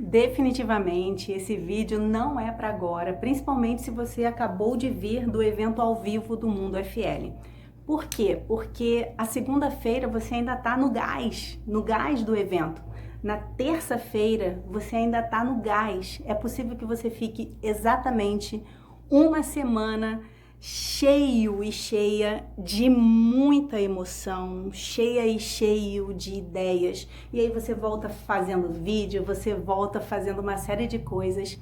Definitivamente esse vídeo não é para agora, principalmente se você acabou de vir do evento ao vivo do Mundo FL. Por quê? Porque a segunda-feira você ainda está no gás do evento. Na terça-feira você ainda está no gás. É possível que você fique exatamente uma semana cheio e cheia de muita emoção, cheia e cheio de ideias. E aí você volta fazendo vídeo, você volta fazendo uma série de coisas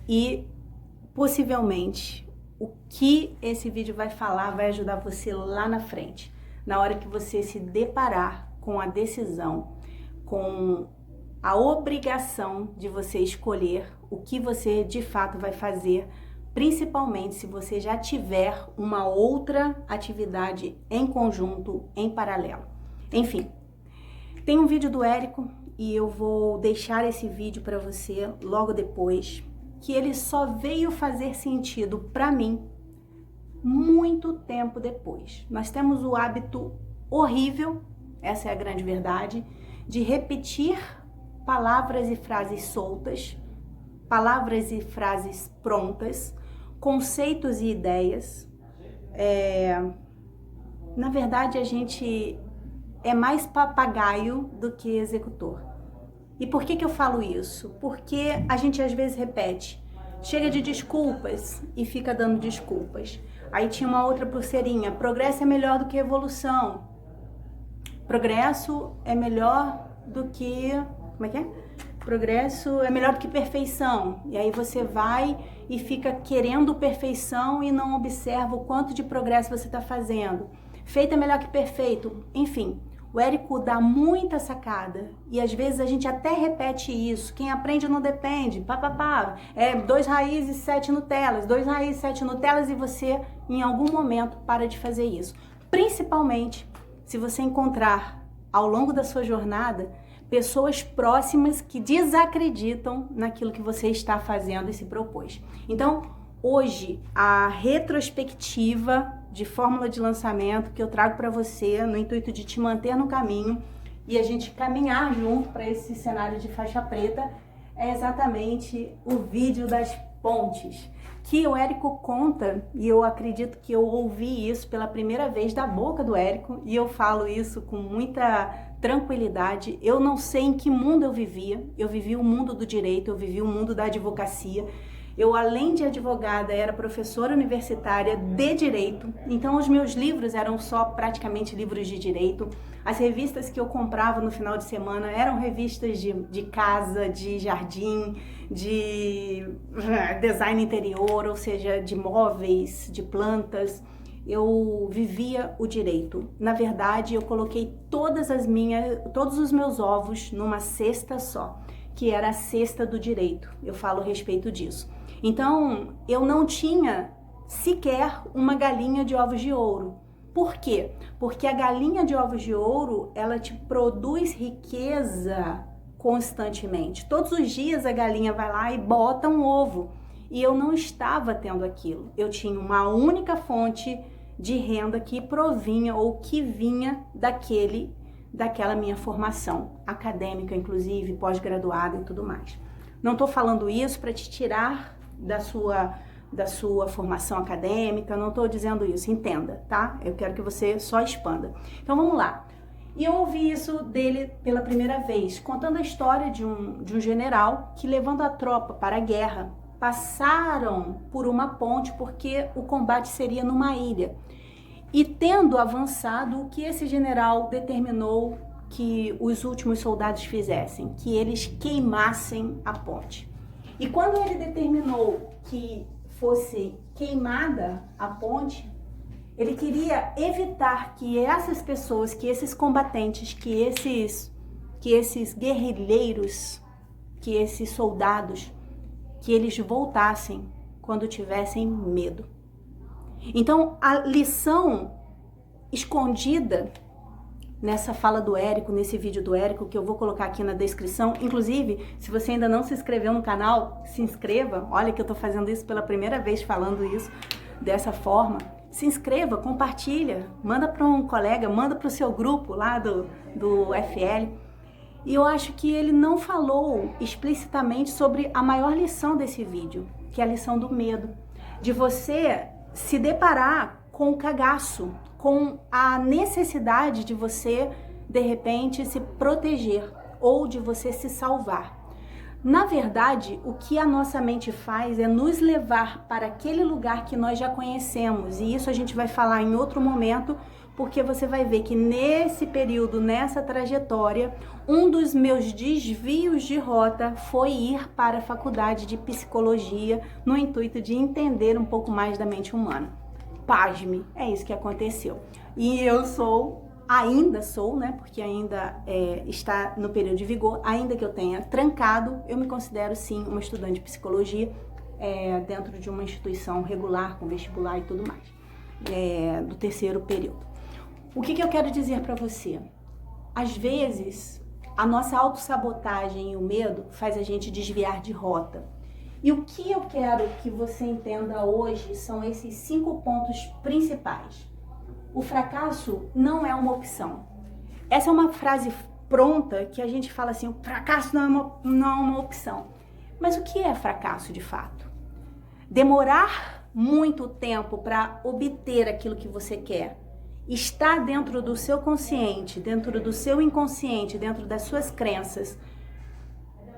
e possivelmente o que esse vídeo vai falar vai ajudar você lá na frente, na hora que você se deparar com a decisão, com a obrigação de você escolher o que você de fato vai fazer, principalmente se você já tiver uma outra atividade em conjunto, em paralelo. Enfim, tem um vídeo do Érico e eu vou deixar esse vídeo para você logo depois, que ele só veio fazer sentido para mim muito tempo depois. Nós temos o hábito horrível, essa é a grande verdade, de repetir palavras e frases soltas, palavras e frases prontas, conceitos e ideias. Na verdade, a gente é mais papagaio do que executor. E por que eu falo isso? Porque a gente às vezes repete, chega de desculpas e fica dando desculpas. Aí tinha uma outra pulseirinha, progresso é melhor do que evolução. Progresso é melhor do que... Como é que é? Progresso é melhor do que perfeição. E aí você vai e fica querendo perfeição e não observa o quanto de progresso você está fazendo. Feito é melhor que perfeito. Enfim, o Érico dá muita sacada. E às vezes a gente até repete isso. Quem aprende não depende. Pá. 2 raízes, 7 Nutellas. 2 raízes, 7 Nutellas e você, em algum momento, para de fazer isso. Principalmente se você encontrar, ao longo da sua jornada, pessoas próximas que desacreditam naquilo que você está fazendo e se propôs. Então, hoje, a retrospectiva de fórmula de lançamento que eu trago para você, no intuito de te manter no caminho e a gente caminhar junto para esse cenário de faixa preta, é exatamente o vídeo das pontes, que o Érico conta, e eu acredito que eu ouvi isso pela primeira vez da boca do Érico, e eu falo isso com muita tranquilidade. Eu não sei em que mundo eu vivi o mundo do direito, eu vivi o mundo da advocacia. Eu, além de advogada, era professora universitária de direito, então os meus livros eram só praticamente livros de direito. As revistas que eu comprava no final de semana eram revistas de casa, de jardim, de design interior, ou seja, de móveis, de plantas. Eu vivia o direito. Na verdade, eu coloquei todos os meus ovos numa cesta só, que era a cesta do direito. Eu falo a respeito disso. Então, eu não tinha sequer uma galinha de ovos de ouro. Por quê? Porque a galinha de ovos de ouro, ela te produz riqueza constantemente. Todos os dias a galinha vai lá e bota um ovo. E eu não estava tendo aquilo. Eu tinha uma única fonte de renda que provinha ou que vinha daquela minha formação acadêmica, inclusive pós-graduada e tudo mais. Não estou falando isso para te tirar da sua formação acadêmica, não estou dizendo isso, entenda, tá? Eu quero que você só expanda. Então vamos lá. E eu ouvi isso dele pela primeira vez, contando a história de um general que, levando a tropa para a guerra, passaram por uma ponte porque o combate seria numa ilha. E tendo avançado, o que esse general determinou que os últimos soldados fizessem? Que eles queimassem a ponte. E quando ele determinou que fosse queimada a ponte, ele queria evitar que essas pessoas, que esses combatentes, que esses guerrilheiros, que esses soldados, que eles voltassem quando tivessem medo. Então, a lição escondida nessa fala do Érico, nesse vídeo do Érico, que eu vou colocar aqui na descrição. Inclusive, se você ainda não se inscreveu no canal, se inscreva. Olha que eu tô fazendo isso pela primeira vez, falando isso dessa forma. Se inscreva, compartilha, manda para um colega, manda para o seu grupo lá do FL. E eu acho que ele não falou explicitamente sobre a maior lição desse vídeo, que é a lição do medo. De você se deparar com o cagaço, com a necessidade de você, de repente, se proteger ou de você se salvar. Na verdade, o que a nossa mente faz é nos levar para aquele lugar que nós já conhecemos. E isso a gente vai falar em outro momento, porque você vai ver que nesse período, nessa trajetória, um dos meus desvios de rota foi ir para a faculdade de psicologia no intuito de entender um pouco mais da mente humana. Pasme, é isso que aconteceu. E eu ainda sou, né, porque ainda está no período de vigor, ainda que eu tenha trancado, eu me considero sim uma estudante de psicologia dentro de uma instituição regular, com vestibular e tudo mais, do terceiro período. O que eu quero dizer para você? Às vezes, a nossa autossabotagem e o medo faz a gente desviar de rota. E o que eu quero que você entenda hoje são esses 5 pontos principais. O fracasso não é uma opção. Essa é uma frase pronta que a gente fala assim, o fracasso não é uma opção. Mas o que é fracasso de fato? Demorar muito tempo para obter aquilo que você quer está dentro do seu consciente, dentro do seu inconsciente, dentro das suas crenças,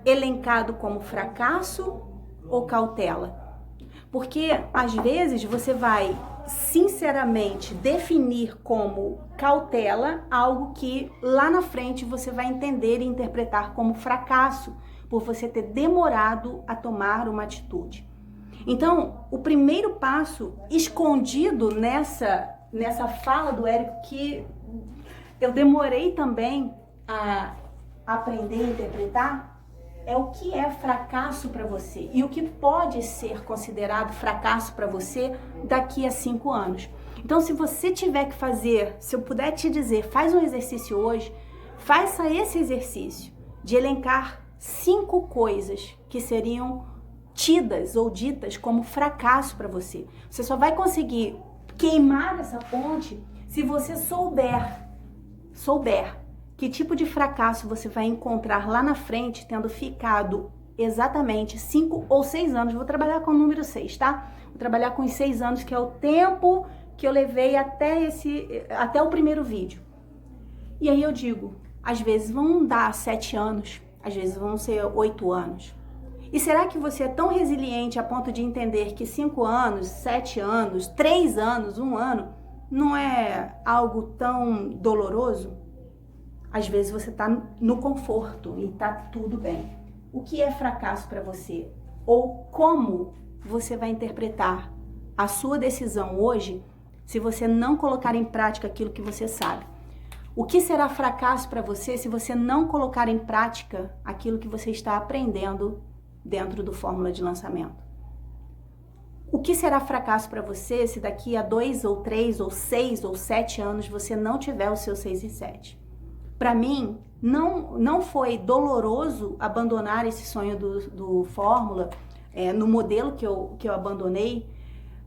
elencado como fracasso ou cautela? Porque às vezes você vai sinceramente definir como cautela algo que lá na frente você vai entender e interpretar como fracasso, por você ter demorado a tomar uma atitude. Então, o primeiro passo escondido nessa fala do Érico, que eu demorei também a aprender a interpretar, é o que é fracasso para você e o que pode ser considerado fracasso para você daqui a 5 anos. Então, se você tiver que fazer, se eu puder te dizer, faz um exercício hoje, faça esse exercício de elencar 5 coisas que seriam tidas ou ditas como fracasso para você. Você só vai conseguir queimar essa ponte se você souber que tipo de fracasso você vai encontrar lá na frente, tendo ficado exatamente 5 ou 6 anos. Vou trabalhar com o número 6, tá? Vou trabalhar com os 6 anos, que é o tempo que eu levei até o primeiro vídeo. E aí eu digo, às vezes vão dar 7 anos, às vezes vão ser 8 anos. E será que você é tão resiliente a ponto de entender que 5 anos, 7 anos, 3 anos, 1 ano, não é algo tão doloroso? Às vezes você está no conforto e está tudo bem. O que é fracasso para você? Ou como você vai interpretar a sua decisão hoje se você não colocar em prática aquilo que você sabe? O que será fracasso para você se você não colocar em prática aquilo que você está aprendendo dentro do Fórmula de Lançamento? O que será fracasso para você se daqui a 2 ou 3 ou 6 ou 7 anos você não tiver o seu 6 e 7? Para mim, não foi doloroso abandonar esse sonho do Fórmula, no modelo que eu abandonei,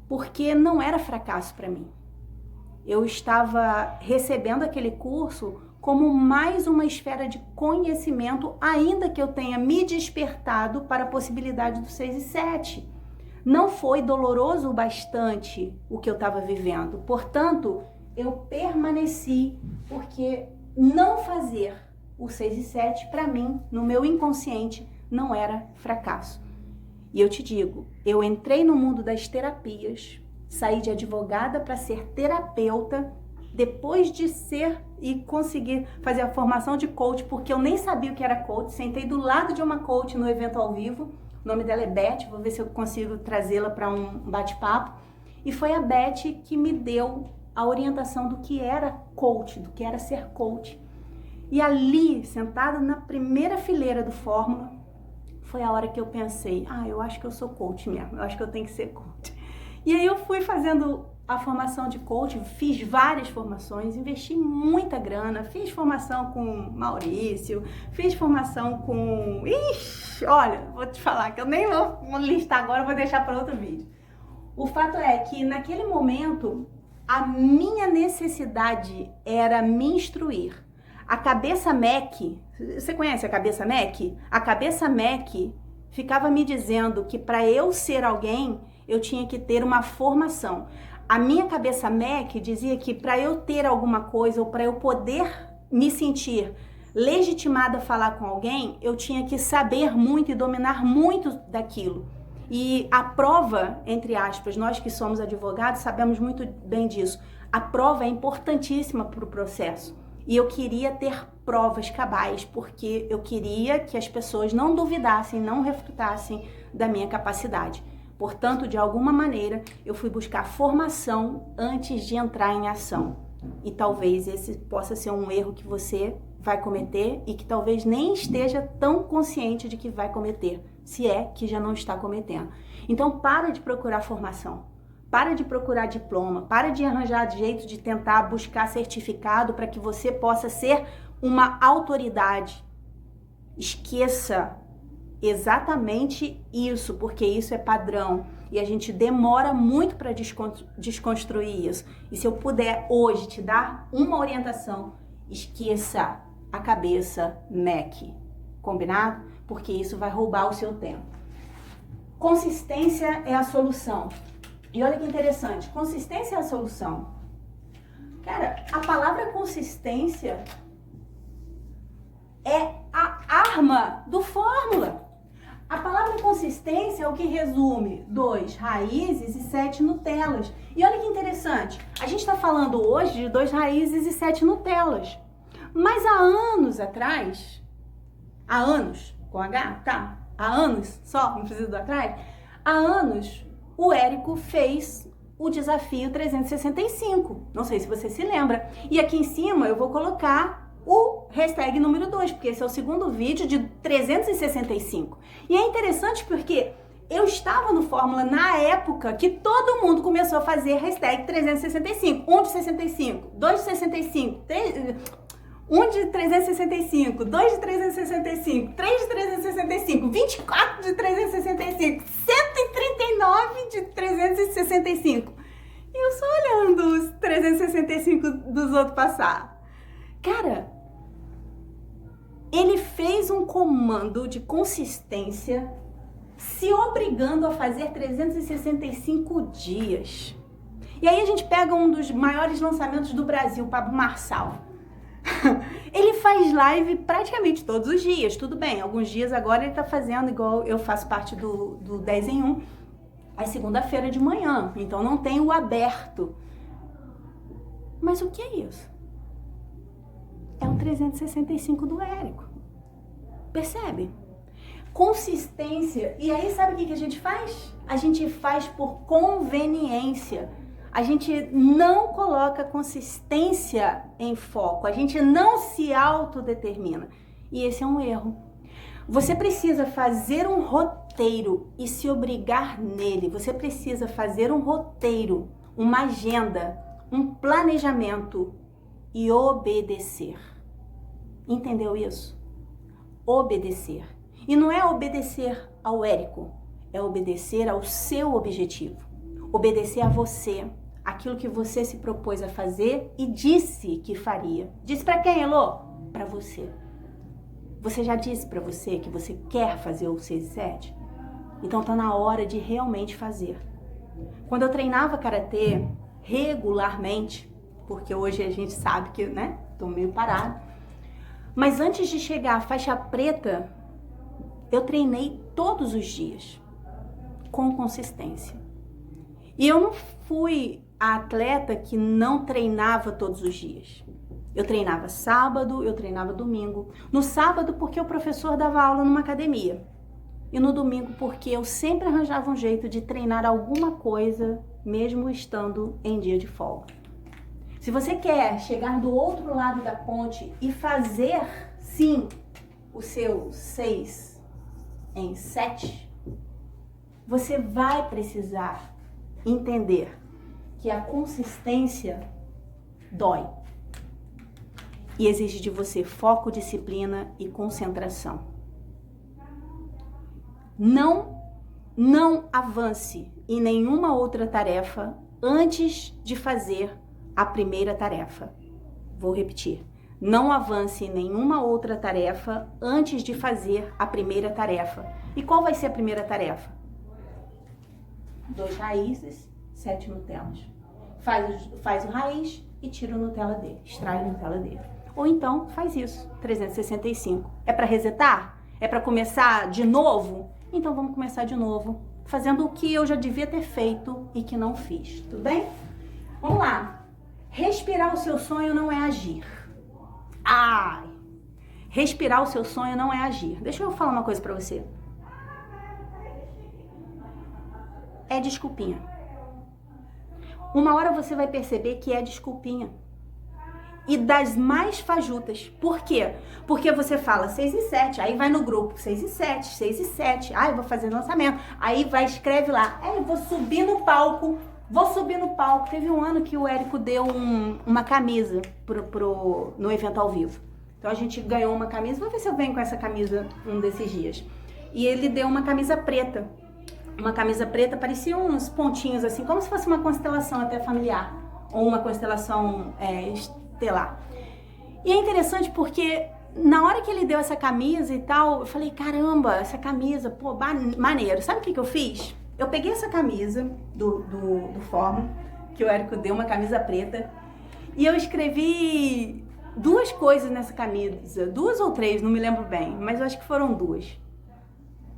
porque não era fracasso para mim. Eu estava recebendo aquele curso como mais uma esfera de conhecimento, ainda que eu tenha me despertado para a possibilidade do 6 e 7. Não foi doloroso o bastante o que eu estava vivendo. Portanto, eu permaneci, porque não fazer o 6 e 7, para mim, no meu inconsciente, não era fracasso. E eu te digo, eu entrei no mundo das terapias, saí de advogada para ser terapeuta, depois de ser e conseguir fazer a formação de coach, porque eu nem sabia o que era coach. Sentei do lado de uma coach no evento ao vivo, o nome dela é Beth, vou ver se eu consigo trazê-la para um bate-papo. E foi a Beth que me deu a orientação do que era coach, do que era ser coach. E ali, sentada na primeira fileira do Fórmula, foi a hora que eu pensei, eu acho que eu sou coach mesmo, eu acho que eu tenho que ser coach. E aí eu fui fazendo a formação de coach, fiz várias formações, investi muita grana, fiz formação com Maurício, fiz formação com... olha, vou te falar que eu nem vou listar agora, vou deixar para outro vídeo. O fato é que naquele momento, a minha necessidade era me instruir. A cabeça MEC, você conhece a cabeça MEC? A cabeça MEC ficava me dizendo que para eu ser alguém, eu tinha que ter uma formação. A minha cabeça MEC dizia que para eu ter alguma coisa ou para eu poder me sentir legitimada a falar com alguém, eu tinha que saber muito e dominar muito daquilo. E a prova, entre aspas, nós que somos advogados sabemos muito bem disso, a prova é importantíssima para o processo. E eu queria ter provas cabais, porque eu queria que as pessoas não duvidassem, não refutassem da minha capacidade. Portanto, de alguma maneira, eu fui buscar formação antes de entrar em ação. E talvez esse possa ser um erro que você vai cometer e que talvez nem esteja tão consciente de que vai cometer, se é que já não está cometendo. Então, para de procurar formação, para de procurar diploma, para de arranjar jeito de tentar buscar certificado para que você possa ser uma autoridade. Esqueça exatamente isso, porque isso é padrão e a gente demora muito para desconstruir isso. E se eu puder hoje te dar uma orientação, esqueça a cabeça MEC, combinado? Porque isso vai roubar o seu tempo. Consistência é a solução. E olha que interessante, consistência é a solução. Cara, a palavra consistência é a arma do Fórmula. A palavra consistência é o que resume 2 raízes e 7 Nutellas. E olha que interessante, a gente está falando hoje de 2 raízes e 7 Nutellas. Mas há anos atrás, há anos, com H, tá? Há anos só, não precisa do atrás, há anos o Érico fez o desafio 365. Não sei se você se lembra. E aqui em cima eu vou colocar o hashtag número 2, porque esse é o segundo vídeo de 365. E é interessante porque eu estava no Fórmula na época que todo mundo começou a fazer hashtag 365. 1 de 65, 2 de 65, 1 de 365, 2 de 365, 3 de 365, 24 de 365, 139 de 365. E eu só olhando os 365 dos outros passar. Cara, ele fez um comando de consistência se obrigando a fazer 365 dias. E aí a gente pega um dos maiores lançamentos do Brasil, o Pablo Marçal. Ele faz live praticamente todos os dias, tudo bem, alguns dias agora ele tá fazendo igual eu faço parte do 10 em 1, é segunda-feira de manhã, então não tem o aberto. Mas o que é isso? É um 365 do Érico. Percebe? Consistência. E aí sabe o que a gente faz? A gente faz por conveniência. A gente não coloca consistência em foco, a gente não se autodetermina. E esse é um erro. Você precisa fazer um roteiro e se obrigar nele. Você precisa fazer um roteiro, uma agenda, um planejamento e obedecer. Entendeu isso? Obedecer. E não é obedecer ao Érico, é obedecer ao seu objetivo. Obedecer a você, aquilo que você se propôs a fazer e disse que faria. Disse para quem, Elô? Para você. Você já disse para você que você quer fazer o 6 e 7? Então tá na hora de realmente fazer. Quando eu treinava karatê regularmente, porque hoje a gente sabe que, né, tô meio parado, mas antes de chegar à faixa preta, eu treinei todos os dias, com consistência. E eu não fui a atleta que não treinava todos os dias. Eu treinava sábado, eu treinava domingo. No sábado, porque o professor dava aula numa academia. E no domingo, porque eu sempre arranjava um jeito de treinar alguma coisa, mesmo estando em dia de folga. Se você quer chegar do outro lado da ponte e fazer, sim, o seu 6 em 7, você vai precisar entender que a consistência dói e exige de você foco, disciplina e concentração. Não avance em nenhuma outra tarefa antes de fazer a primeira tarefa. Vou repetir. Não avance em nenhuma outra tarefa antes de fazer a primeira tarefa. E qual vai ser a primeira tarefa? 2 raízes, 7 Nutellas. Faz o raiz e tira o Nutella dele, extrai o Nutella dele. Ou então, faz isso, 365. É para resetar? É para começar de novo? Então vamos começar de novo, fazendo o que eu já devia ter feito e que não fiz, tudo bem? Vamos lá. Respirar o seu sonho não é agir. Ai! Respirar o seu sonho não é agir. Deixa eu falar uma coisa pra você. É desculpinha. Uma hora você vai perceber que é desculpinha. E das mais fajutas. Por quê? Porque você fala 6 e 7, aí vai no grupo 6 e 7, 6 e 7. Ah, eu vou fazer lançamento. Aí vai, escreve lá. Eu vou subir no palco. Teve um ano que o Érico deu uma camisa no evento ao vivo. Então a gente ganhou uma camisa. Vou ver se eu venho com essa camisa um desses dias. E ele deu uma camisa preta. Uma camisa preta, parecia uns pontinhos assim, como se fosse uma constelação até familiar. Ou uma constelação estelar. E é interessante porque na hora que ele deu essa camisa e tal, eu falei, caramba, essa camisa, pô, maneiro. Sabe o que eu fiz? Eu peguei essa camisa do Fórmula, que o Érico deu, uma camisa preta, e eu escrevi 2 coisas nessa camisa, 2 ou 3, não me lembro bem, mas eu acho que foram 2.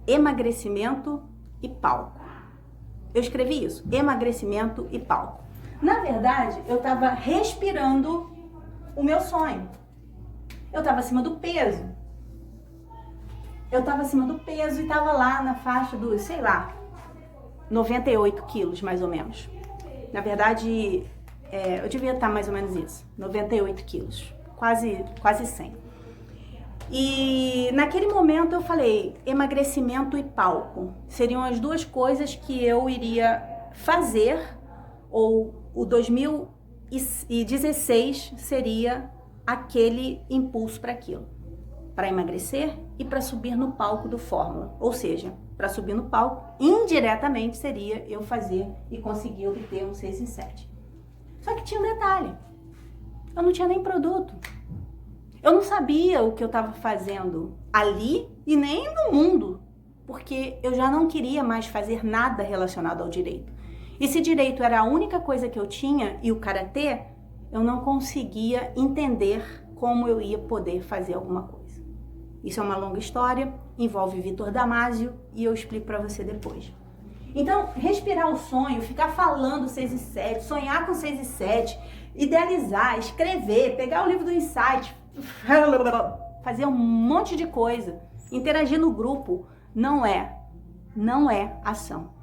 Emagrecimento e palco. Eu escrevi isso, emagrecimento e palco. Na verdade, eu tava respirando o meu sonho. Eu tava acima do peso. E tava lá na faixa dos, sei lá, 98 quilos, mais ou menos. Na verdade, eu devia estar mais ou menos isso, 98 quilos, quase 100. E naquele momento eu falei, emagrecimento e palco. Seriam as 2 coisas que eu iria fazer, ou o 2016 seria aquele impulso para aquilo. Para emagrecer e para subir no palco do Fórmula. Ou seja, para subir no palco, indiretamente seria eu fazer e conseguir obter um 6 e 7. Só que tinha um detalhe. Eu não tinha nem produto. Eu não sabia o que eu estava fazendo ali e nem no mundo. Porque eu já não queria mais fazer nada relacionado ao direito. E se direito era a única coisa que eu tinha e o karatê, eu não conseguia entender como eu ia poder fazer alguma coisa. Isso é uma longa história, envolve Vitor Damasio e eu explico para você depois. Então, respirar o sonho, ficar falando 6 e 7, sonhar com 6 e 7, idealizar, escrever, pegar o livro do Insight, fazer um monte de coisa, interagir no grupo, não é ação.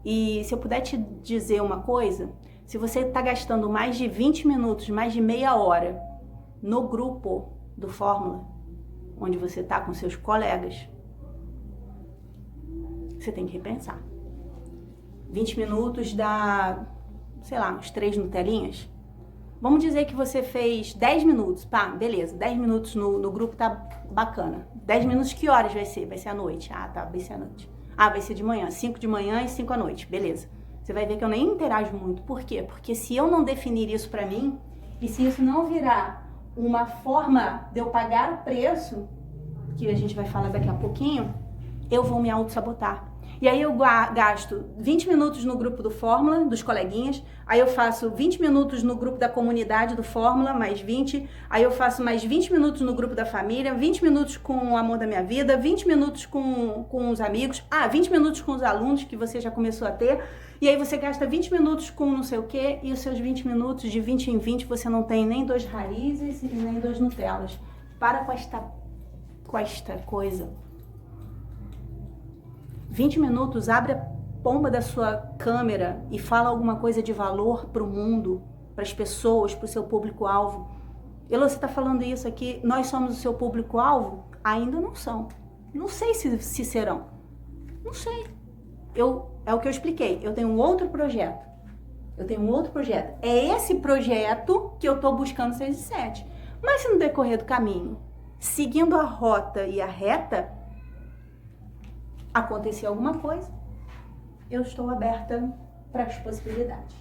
E se eu puder te dizer uma coisa, se você está gastando mais de 20 minutos, mais de meia hora no grupo do Fórmula, onde você está com seus colegas, você tem que repensar. 20 minutos dá, sei lá, uns 3 Nutelinhas. Vamos dizer que você fez 10 minutos, pá, beleza, 10 minutos no grupo tá bacana. 10 minutos que horas vai ser? Vai ser à noite. Ah, tá, vai ser à noite. Ah, vai ser de manhã, 5 de manhã e 5 à noite, beleza. Você vai ver que eu nem interajo muito. Por quê? Porque se eu não definir isso pra mim, e se isso não virar uma forma de eu pagar o preço, que a gente vai falar daqui a pouquinho, eu vou me auto-sabotar. E aí eu gasto 20 minutos no grupo do Fórmula, dos coleguinhas, aí eu faço 20 minutos no grupo da comunidade do Fórmula, mais 20, aí eu faço mais 20 minutos no grupo da família, 20 minutos com o amor da minha vida, 20 minutos com os amigos, 20 minutos com os alunos que você já começou a ter, e aí você gasta 20 minutos com não sei o quê, e os seus 20 minutos, de 20 em 20, você não tem nem 2 raízes e nem 2 Nutellas. Para com esta coisa. 20 minutos, abre a pomba da sua câmera e fala alguma coisa de valor para o mundo, para as pessoas, para o seu público-alvo. Elô, você está falando isso aqui, nós somos o seu público-alvo? Ainda não são. Não sei se serão. Não sei. É o que eu expliquei. Eu tenho um outro projeto. É esse projeto que eu estou buscando 6 e 7. Mas se no decorrer do caminho, seguindo a rota e a reta, acontecer alguma coisa, eu estou aberta para as possibilidades.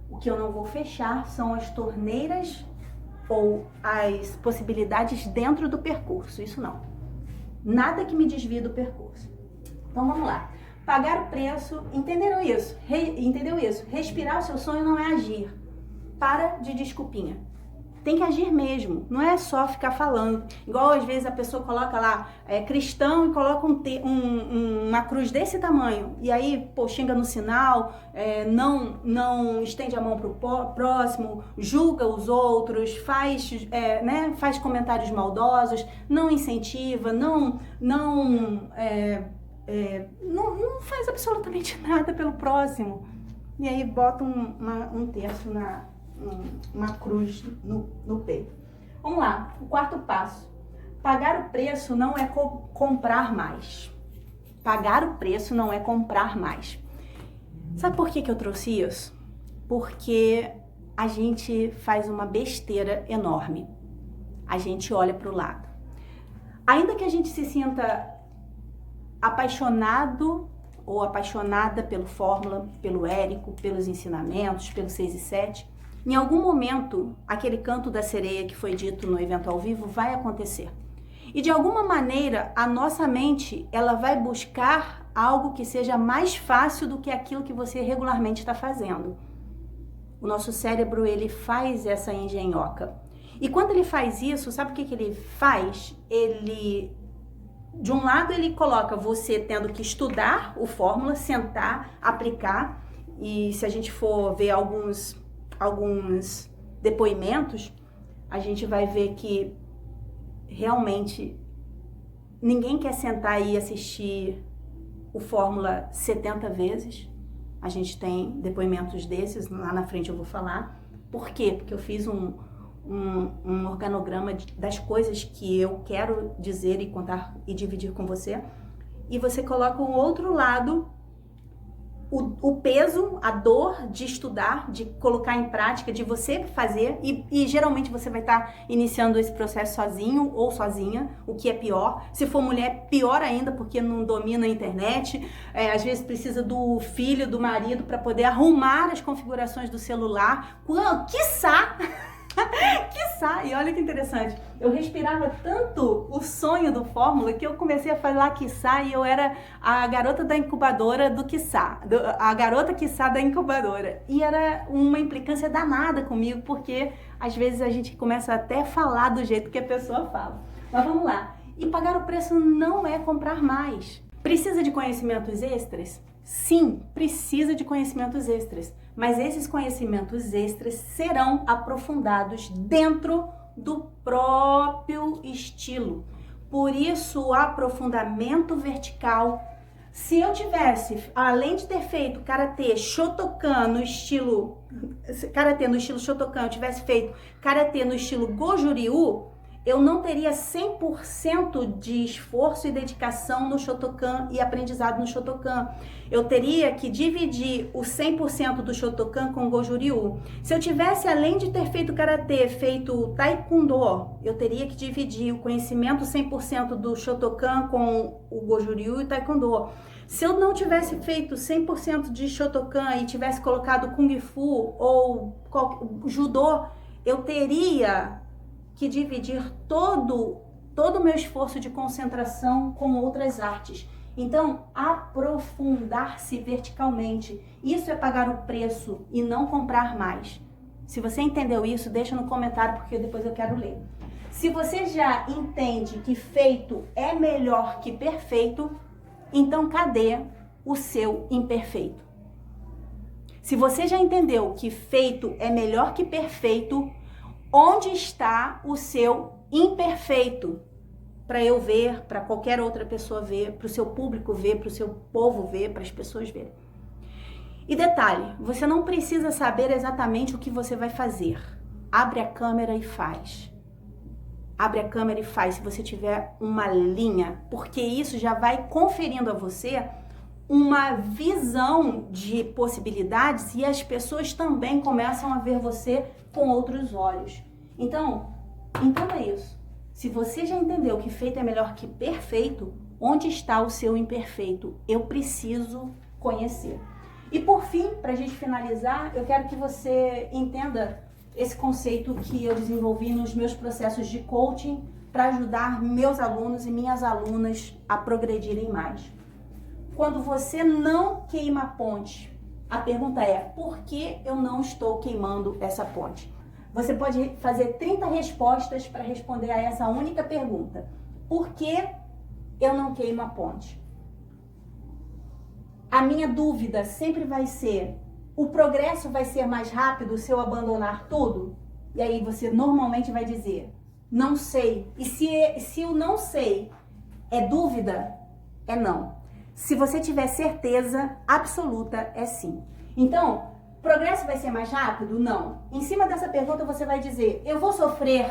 O que eu não vou fechar são as torneiras ou as possibilidades dentro do percurso, isso não. Nada que me desvie do percurso. Então vamos lá. Pagar o preço, entenderam isso? Entendeu isso? Respirar o seu sonho não é agir. Para de desculpinha. Tem que agir mesmo, não é só ficar falando. Igual às vezes a pessoa coloca lá, cristão, e coloca uma cruz desse tamanho. E aí, pô, xinga no sinal, não estende a mão pro próximo, julga os outros, faz comentários maldosos, não incentiva, não faz absolutamente nada pelo próximo. E aí bota um terço uma cruz no peito. Vamos lá, o quarto passo. Pagar o preço não é comprar mais. Pagar o preço não é comprar mais. Sabe por que eu trouxe isso? Porque a gente faz uma besteira enorme. A gente olha para o lado. Ainda que a gente se sinta apaixonado ou apaixonada pelo Fórmula, pelo Érico, pelos ensinamentos, pelo 6 e 7, em algum momento, aquele canto da sereia que foi dito no evento ao vivo vai acontecer. E de alguma maneira, a nossa mente, ela vai buscar algo que seja mais fácil do que aquilo que você regularmente está fazendo. O nosso cérebro, ele faz essa engenhoca. E quando ele faz isso, sabe o que ele faz? De um lado, ele coloca você tendo que estudar o Fórmula, sentar, aplicar. E se a gente for ver alguns depoimentos, a gente vai ver que realmente ninguém quer sentar e assistir o Fórmula 70 vezes. A gente tem depoimentos desses, lá na frente eu vou falar. Por quê? Porque eu fiz um organograma das coisas que eu quero dizer e contar e dividir com você. E você coloca um outro lado, o peso, a dor de estudar, de colocar em prática, de você fazer, e geralmente você vai estar iniciando esse processo sozinho ou sozinha, o que é pior. Se for mulher, pior ainda, porque não domina a internet, às vezes precisa do filho, do marido, para poder arrumar as configurações do celular, quiçá, e olha que interessante, eu respirava tanto o sonho do Fórmula que eu comecei a falar quiçá e eu era a garota da incubadora do quiçá, a garota quiçá da incubadora. E era uma implicância danada comigo, porque às vezes a gente começa até a falar do jeito que a pessoa fala. Mas vamos lá. E pagar o preço não é comprar mais. Precisa de conhecimentos extras? Sim, precisa de conhecimentos extras. Mas esses conhecimentos extras serão aprofundados dentro do próprio estilo. Por isso, o aprofundamento vertical. Se eu tivesse, além de ter feito Karatê Shotokan no estilo Shotokan, eu tivesse feito Karatê no estilo Goju-Ryu, eu não teria 100% de esforço e dedicação no Shotokan e aprendizado no Shotokan. Eu teria que dividir o 100% do Shotokan com o Goju-Ryu. Se eu tivesse, além de ter feito Karatê, feito Taekwondo, eu teria que dividir o conhecimento 100% do Shotokan com o Goju-Ryu e Taekwondo. Se eu não tivesse feito 100% de Shotokan e tivesse colocado Kung Fu ou Judô, eu teria que dividir todo o meu esforço de concentração com outras artes. Então, aprofundar-se verticalmente. Isso é pagar o preço e não comprar mais. Se você entendeu isso, deixa no comentário, porque depois eu quero ler. Se você já entende que feito é melhor que perfeito, então cadê o seu imperfeito? Se você já entendeu que feito é melhor que perfeito, onde está o seu imperfeito? Para eu ver, para qualquer outra pessoa ver, para o seu público ver, para o seu povo ver, para as pessoas verem. E detalhe, você não precisa saber exatamente o que você vai fazer. Abre a câmera e faz. Abre a câmera e faz se você tiver uma linha, porque isso já vai conferindo a você uma visão de possibilidades e as pessoas também começam a ver você com outros olhos. Então, entenda isso. Se você já entendeu que feito é melhor que perfeito, onde está o seu imperfeito? Eu preciso conhecer. E por fim, para a gente finalizar, eu quero que você entenda esse conceito que eu desenvolvi nos meus processos de coaching para ajudar meus alunos e minhas alunas a progredirem mais. Quando você não queima a ponte, a pergunta é: por que eu não estou queimando essa ponte? Você pode fazer 30 respostas para responder a essa única pergunta. Por que eu não queimo a ponte? A minha dúvida sempre vai ser: o progresso vai ser mais rápido se eu abandonar tudo? E aí você normalmente vai dizer: não sei. E se o não sei é dúvida, é não. Se você tiver certeza absoluta, é sim. Então, progresso vai ser mais rápido? Não. Em cima dessa pergunta você vai dizer: eu vou sofrer,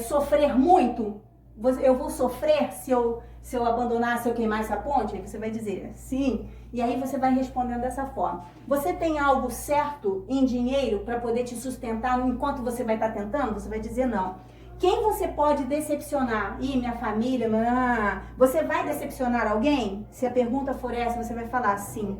sofrer muito? Eu vou sofrer se eu abandonar, se eu queimar essa ponte? Aí você vai dizer sim. E aí você vai respondendo dessa forma. Você tem algo certo em dinheiro para poder te sustentar enquanto você vai estar tentando? Você vai dizer não. Quem você pode decepcionar? Ih, minha família, você vai decepcionar alguém? Se a pergunta for essa, você vai falar sim.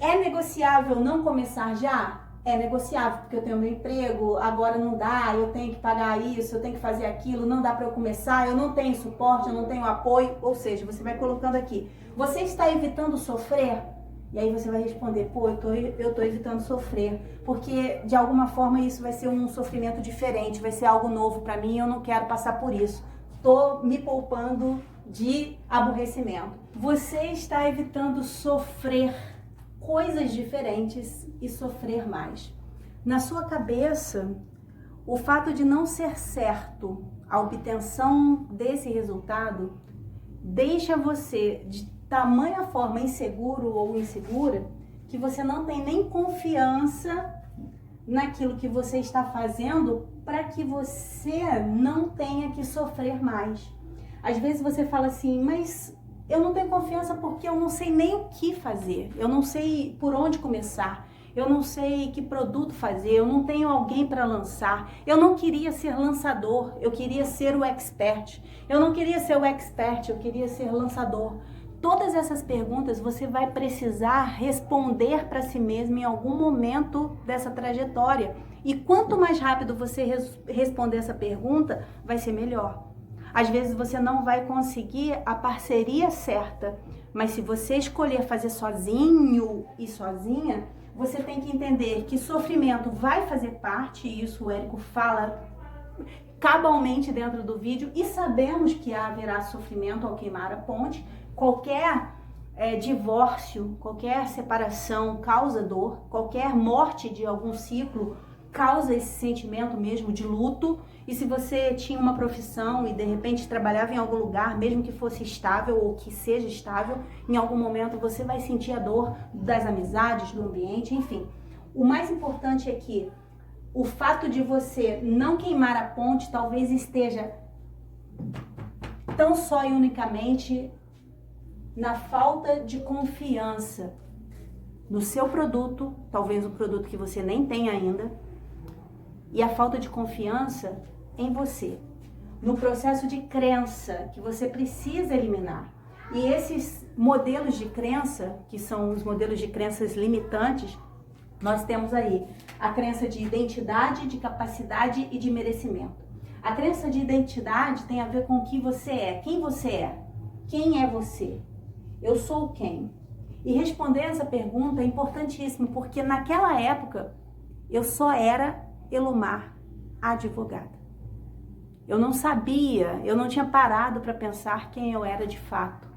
É negociável não começar já? É negociável, porque eu tenho meu emprego, agora não dá, eu tenho que pagar isso, eu tenho que fazer aquilo, não dá para eu começar, eu não tenho suporte, eu não tenho apoio. Ou seja, você vai colocando aqui: você está evitando sofrer? E aí você vai responder: pô, eu tô evitando sofrer, porque de alguma forma isso vai ser um sofrimento diferente, vai ser algo novo para mim, eu não quero passar por isso. Tô me poupando de aborrecimento. Você está evitando sofrer coisas diferentes e sofrer mais. Na sua cabeça, o fato de não ser certo a obtenção desse resultado deixa você de tamanha forma inseguro ou insegura que você não tem nem confiança naquilo que você está fazendo para que você não tenha que sofrer mais. Às vezes você fala assim: mas eu não tenho confiança porque eu não sei nem o que fazer, eu não sei por onde começar, eu não sei que produto fazer, eu não tenho alguém para lançar, eu não queria ser lançador, eu queria ser o expert, eu não queria ser o expert, eu queria ser lançador. Todas essas perguntas você vai precisar responder para si mesmo em algum momento dessa trajetória. E quanto mais rápido você responder essa pergunta, vai ser melhor. Às vezes você não vai conseguir a parceria certa, mas se você escolher fazer sozinho e sozinha, você tem que entender que sofrimento vai fazer parte, e isso o Érico fala cabalmente dentro do vídeo, e sabemos que haverá sofrimento ao queimar a ponte. Qualquer divórcio, qualquer separação causa dor, qualquer morte de algum ciclo causa esse sentimento mesmo de luto. E se você tinha uma profissão e de repente trabalhava em algum lugar, mesmo que fosse estável ou que seja estável, em algum momento você vai sentir a dor das amizades, do ambiente, enfim. O mais importante é que o fato de você não queimar a ponte talvez esteja tão só e unicamente na falta de confiança no seu produto, talvez um produto que você nem tem ainda, e a falta de confiança em você, no processo de crença que você precisa eliminar. E esses modelos de crença, que são os modelos de crenças limitantes, nós temos aí a crença de identidade, de capacidade e de merecimento. A crença de identidade tem a ver com o que você é, quem você é, quem é você, eu sou quem. E responder essa pergunta é importantíssimo, porque naquela época eu só era Elomar, advogada. Eu não sabia, eu não tinha parado para pensar quem eu era de fato,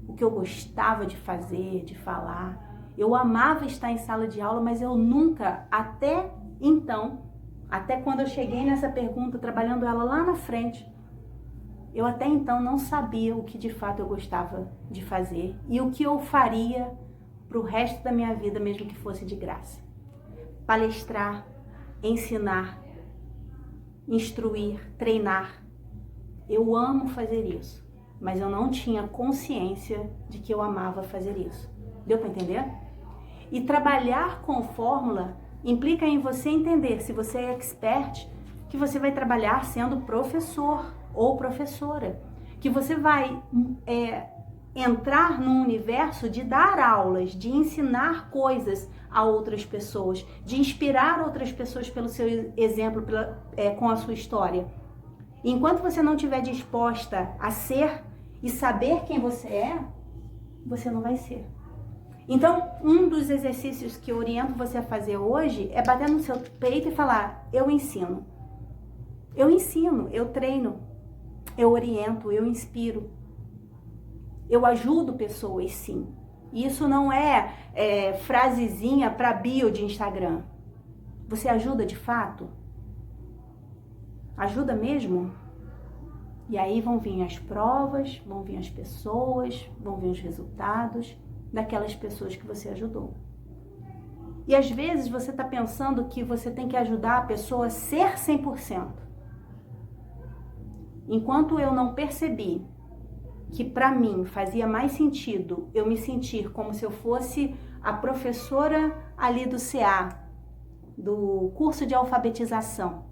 o que eu gostava de fazer, de falar. Eu amava estar em sala de aula, mas eu nunca, até então, até quando eu cheguei nessa pergunta, trabalhando ela lá na frente, eu até então não sabia o que de fato eu gostava de fazer e o que eu faria para o resto da minha vida, mesmo que fosse de graça. Palestrar, ensinar, instruir, treinar. Eu amo fazer isso, mas eu não tinha consciência de que eu amava fazer isso. Deu para entender? E trabalhar com fórmula implica em você entender, se você é expert, que você vai trabalhar sendo professor ou professora, que você vai entrar num universo de dar aulas, de ensinar coisas a outras pessoas, de inspirar outras pessoas pelo seu exemplo, com a sua história. Enquanto você não estiver disposta a ser e saber quem você é, você não vai ser. Então, um dos exercícios que eu oriento você a fazer hoje é bater no seu peito e falar: eu ensino. Eu ensino, eu treino, eu oriento, eu inspiro. Eu ajudo pessoas, sim. Isso não é frasezinha para bio de Instagram. Você ajuda de fato? Ajuda mesmo? E aí vão vir as provas, vão vir as pessoas, vão vir os resultados daquelas pessoas que você ajudou. E às vezes você está pensando que você tem que ajudar a pessoa a ser 100%. Enquanto eu não percebi que para mim fazia mais sentido eu me sentir como se eu fosse a professora ali do CA, do curso de alfabetização,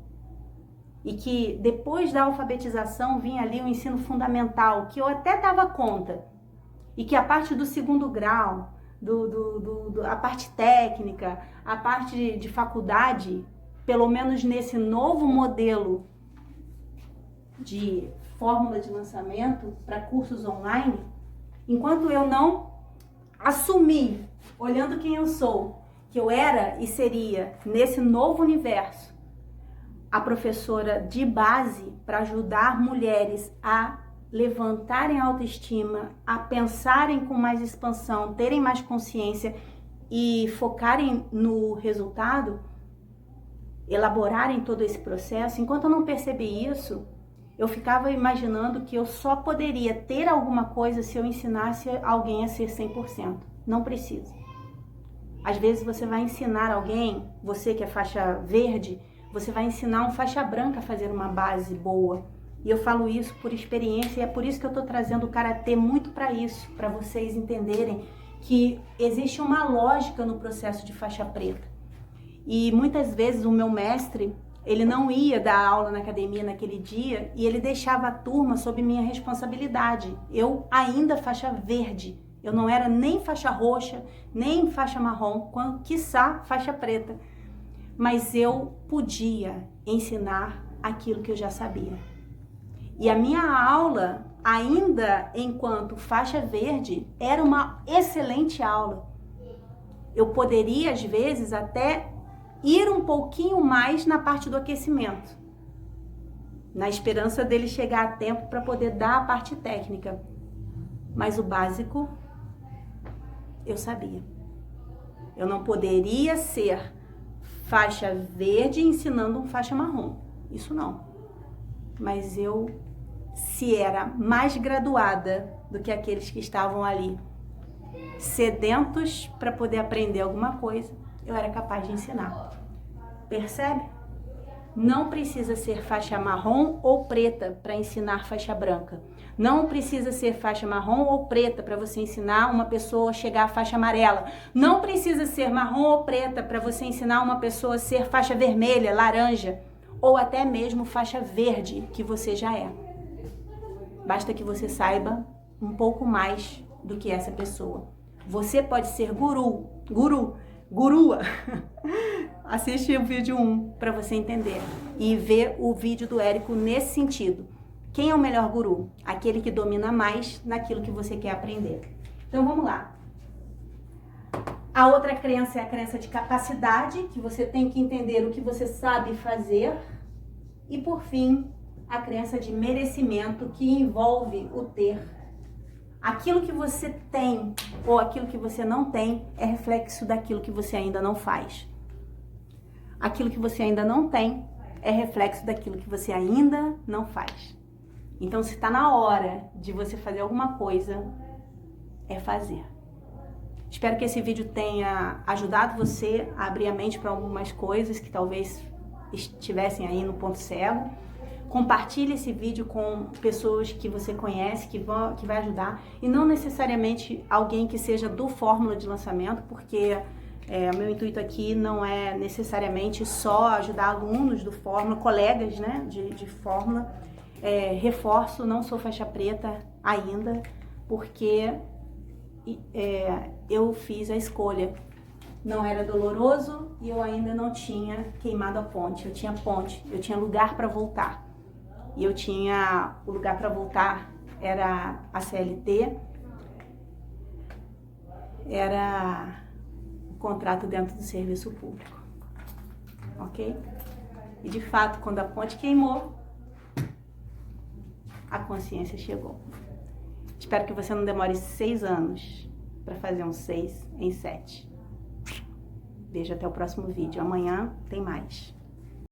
e que depois da alfabetização vinha ali o ensino fundamental, que eu até dava conta, e que a parte do segundo grau, a parte técnica, a parte de faculdade, pelo menos nesse novo modelo de fórmula de lançamento para cursos online, enquanto eu não assumir, olhando quem eu sou, que eu era e seria nesse novo universo, a professora de base para ajudar mulheres a levantarem a autoestima, a pensarem com mais expansão, terem mais consciência e focarem no resultado, elaborarem todo esse processo. Enquanto eu não percebi isso, eu ficava imaginando que eu só poderia ter alguma coisa se eu ensinasse alguém a ser 100%. Não precisa. Às vezes você vai ensinar alguém, você que é faixa verde, você vai ensinar um faixa branca a fazer uma base boa. E eu falo isso por experiência e é por isso que eu estou trazendo o Karatê muito para isso, para vocês entenderem que existe uma lógica no processo de faixa preta. E muitas vezes o meu mestre, ele não ia dar aula na academia naquele dia e ele deixava a turma sob minha responsabilidade. Eu ainda faixa verde, eu não era nem faixa roxa, nem faixa marrom, quiçá faixa preta. Mas eu podia ensinar aquilo que eu já sabia. E a minha aula, ainda enquanto faixa verde, era uma excelente aula. Eu poderia, às vezes, até ir um pouquinho mais na parte do aquecimento, na esperança dele chegar a tempo para poder dar a parte técnica. Mas o básico, eu sabia. Eu não poderia ser faixa verde ensinando um faixa marrom. Isso não. Mas eu, se era mais graduada do que aqueles que estavam ali, sedentos para poder aprender alguma coisa, eu era capaz de ensinar. Percebe? Não precisa ser faixa marrom ou preta para ensinar faixa branca. Não precisa ser faixa marrom ou preta para você ensinar uma pessoa a chegar à faixa amarela. Não precisa ser marrom ou preta para você ensinar uma pessoa a ser faixa vermelha, laranja, ou até mesmo faixa verde, que você já é. Basta que você saiba um pouco mais do que essa pessoa. Você pode ser gurua. Assiste o vídeo 1 para você entender e ver o vídeo do Érico nesse sentido. Quem é o melhor guru? Aquele que domina mais naquilo que você quer aprender. Então vamos lá. A outra crença é a crença de capacidade, que você tem que entender o que você sabe fazer. E por fim, a crença de merecimento, que envolve o ter. Aquilo que você tem ou aquilo que você não tem é reflexo daquilo que você ainda não faz. Aquilo que você ainda não tem é reflexo daquilo que você ainda não faz. Então, se está na hora de você fazer alguma coisa, é fazer. Espero que esse vídeo tenha ajudado você a abrir a mente para algumas coisas que talvez estivessem aí no ponto cego. Compartilhe esse vídeo com pessoas que você conhece, que vai ajudar. E não necessariamente alguém que seja do Fórmula de Lançamento, porque o meu intuito aqui não é necessariamente só ajudar alunos do Fórmula, colegas, né, de Fórmula. Reforço, não sou faixa preta ainda, porque eu fiz a escolha. Não era doloroso e eu ainda não tinha queimado a ponte. Eu tinha ponte, eu tinha lugar para voltar. E eu tinha o lugar para voltar, era a CLT, era o contrato dentro do serviço público, ok? E de fato, quando a ponte queimou, a consciência chegou. Espero que você não demore 6 anos para fazer um 6 em 7. Beijo, até o próximo vídeo. Amanhã tem mais.